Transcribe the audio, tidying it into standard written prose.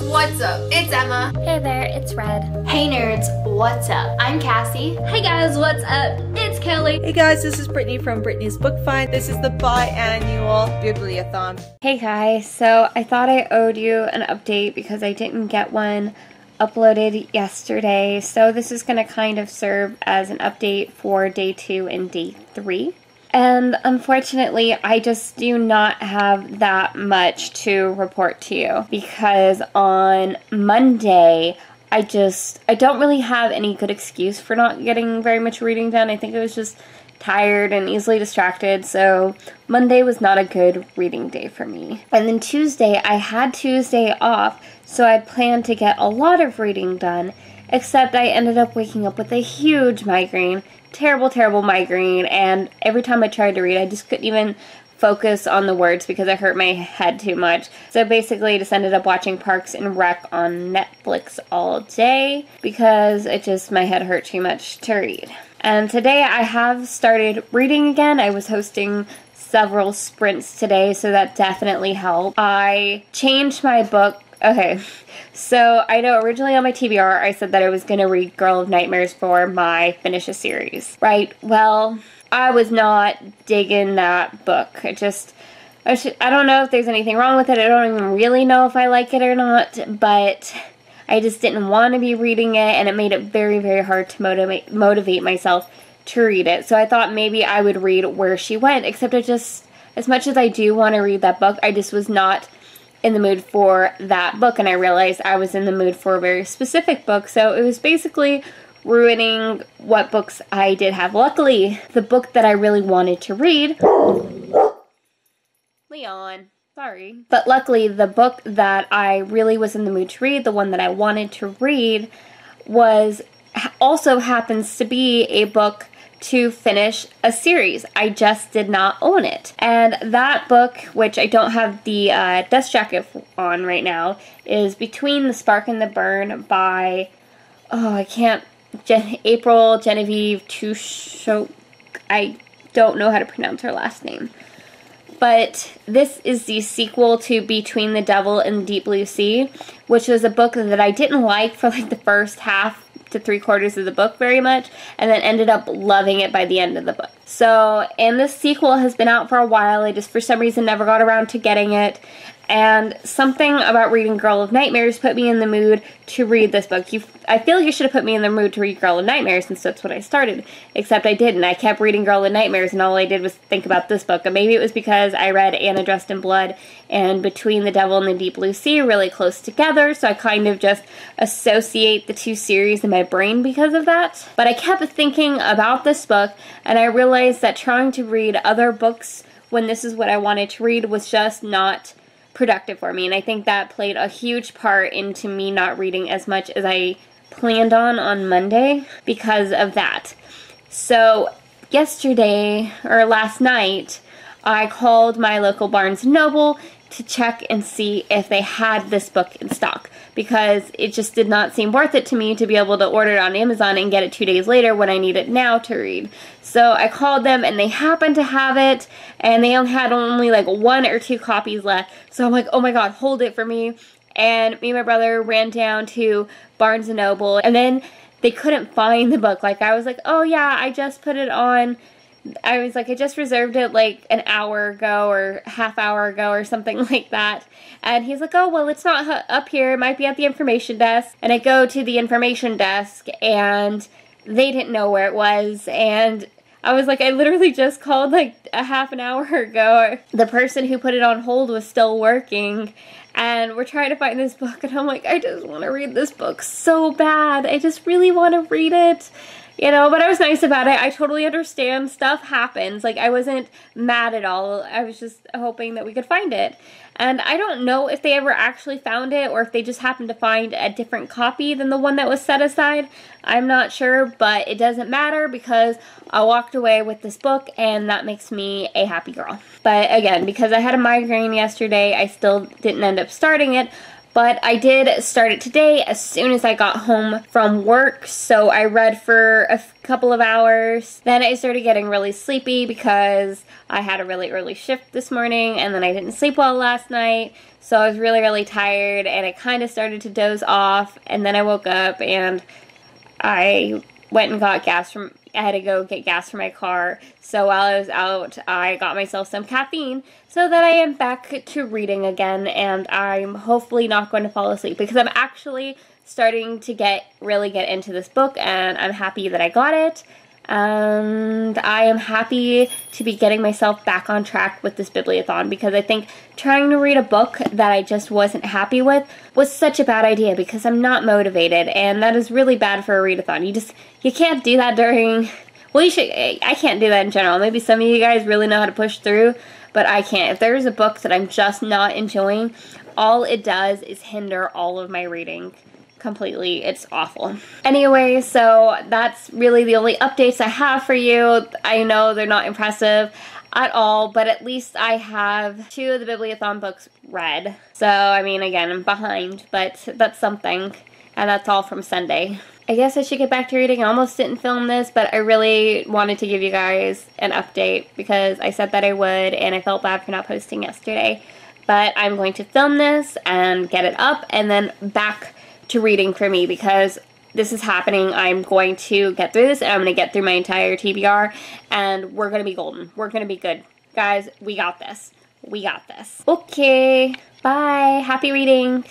What's up? It's Emma. Hey there, it's Red. Hey nerds, what's up? I'm Cassie. Hey guys, what's up? It's Kelly. Hey guys, this is Brittany from Brittany's Book Find. This is the biannual Bibliothon. Hey guys, so I thought I owed you an update because I didn't get one uploaded yesterday. So this is going to kind of serve as an update for day 2 and day 3. And unfortunately, I just do not have that much to report to you because on Monday, I don't really have any good excuse for not getting very much reading done. I think I was just tired and easily distracted, so Monday was not a good reading day for me. And then Tuesday, I had Tuesday off, so I planned to get a lot of reading done, except I ended up waking up with a huge migraine. Terrible migraine, and every time I tried to read, I just couldn't even focus on the words because I hurt my head too much. So basically, I just ended up watching Parks and Rec on Netflix all day because my head hurt too much to read. And today I have started reading again. I was hosting several sprints today, so that definitely helped. I changed my book. Okay, so I know originally on my TBR I said that I was going to read Girl of Nightmares for my Finish a Series, right? Well, I was not digging that book. I don't know if there's anything wrong with it. I don't even really know if I like it or not, but I just didn't want to be reading it, and it made it very, very hard to motivate myself to read it. So I thought maybe I would read Where She Went, except as much as I do want to read that book, I just was not in the mood for that book, and I realized I was in the mood for a very specific book, so it was basically ruining what books I did have. Luckily, the book that I really wanted to read, Leon, sorry, but luckily the book that I really was in the mood to read, the one that I wanted to read, also happens to be a book to finish a series. I just did not own it. And that book, which I don't have the dust jacket on right now, is Between the Spark and the Burn by, April Genevieve Tusho. I don't know how to pronounce her last name. But this is the sequel to Between the Devil and the Deep Blue Sea, which was a book that I didn't like for like the first half to 3/4 of the book very much, and then ended up loving it by the end of the book. So, and this sequel has been out for a while. I just for some reason never got around to getting it, and something about reading Girl of Nightmares put me in the mood to read this book. I feel like you should have put me in the mood to read Girl of Nightmares since that's what I started, except I didn't. I kept reading Girl of Nightmares, and all I did was think about this book. And maybe it was because I read Anna Dressed in Blood and Between the Devil and the Deep Blue Sea really close together, so I kind of just associate the two series in my brain because of that. But I kept thinking about this book, and I realized that trying to read other books when this is what I wanted to read was just not productive for me, and I think that played a huge part into me not reading as much as I planned on Monday because of that. So last night, I called my local Barnes & Noble to check and see if they had this book in stock, because it just did not seem worth it to me to be able to order it on Amazon and get it 2 days later when I need it now to read. So I called them, and they happened to have it, and they had only like 1 or 2 copies left. So I'm like, oh my god, hold it for me. And me and my brother ran down to Barnes & Noble, and then they couldn't find the book. Like, I was like, oh yeah, I just put it on. I was like, I just reserved it like an hour ago or half hour ago or something like that. And he's like, oh, well, it's not up here. It might be at the information desk. And I go to the information desk, and they didn't know where it was. And I was like, I literally just called like a half an hour ago. The person who put it on hold was still working, and we're trying to find this book. And I'm like, I just want to read this book so bad. I just really want to read it. You know, but I was nice about it. I totally understand. Stuff happens. Like, I wasn't mad at all. I was just hoping that we could find it. And I don't know if they ever actually found it, or if they just happened to find a different copy than the one that was set aside. I'm not sure, but it doesn't matter because I walked away with this book, and that makes me a happy girl. But again, because I had a migraine yesterday, I still didn't end up starting it. But I did start it today as soon as I got home from work, so I read for a couple of hours. Then I started getting really sleepy because I had a really early shift this morning, and then I didn't sleep well last night, so I was really tired, and I kind of started to doze off, and then I woke up and I went and got gas from, I had to go get gas for my car, so while I was out, I got myself some caffeine so that I am back to reading again, and I'm hopefully not going to fall asleep because I'm actually starting to really get into this book, and I'm happy that I got it. And I am happy to be getting myself back on track with this Bibliothon because I think trying to read a book that I just wasn't happy with was such a bad idea because I'm not motivated, and that is really bad for a readathon. You can't do that during, well, I can't do that in general. Maybe some of you guys really know how to push through, but I can't. If there's a book that I'm just not enjoying, all it does is hinder all of my reading completely. It's awful. Anyway, so that's really the only updates I have for you. I know they're not impressive at all, but at least I have 2 of the Bibliothon books read. So, I mean, again, I'm behind, but that's something, and that's all from Sunday. I guess I should get back to reading. I almost didn't film this, but I really wanted to give you guys an update because I said that I would, and I felt bad for not posting yesterday. But I'm going to film this and get it up, and then back to reading for me because this is happening. I'm going to get through this, and I'm going to get through my entire TBR, and we're going to be golden. We're going to be good. Guys, we got this. We got this. Okay, bye. Happy reading.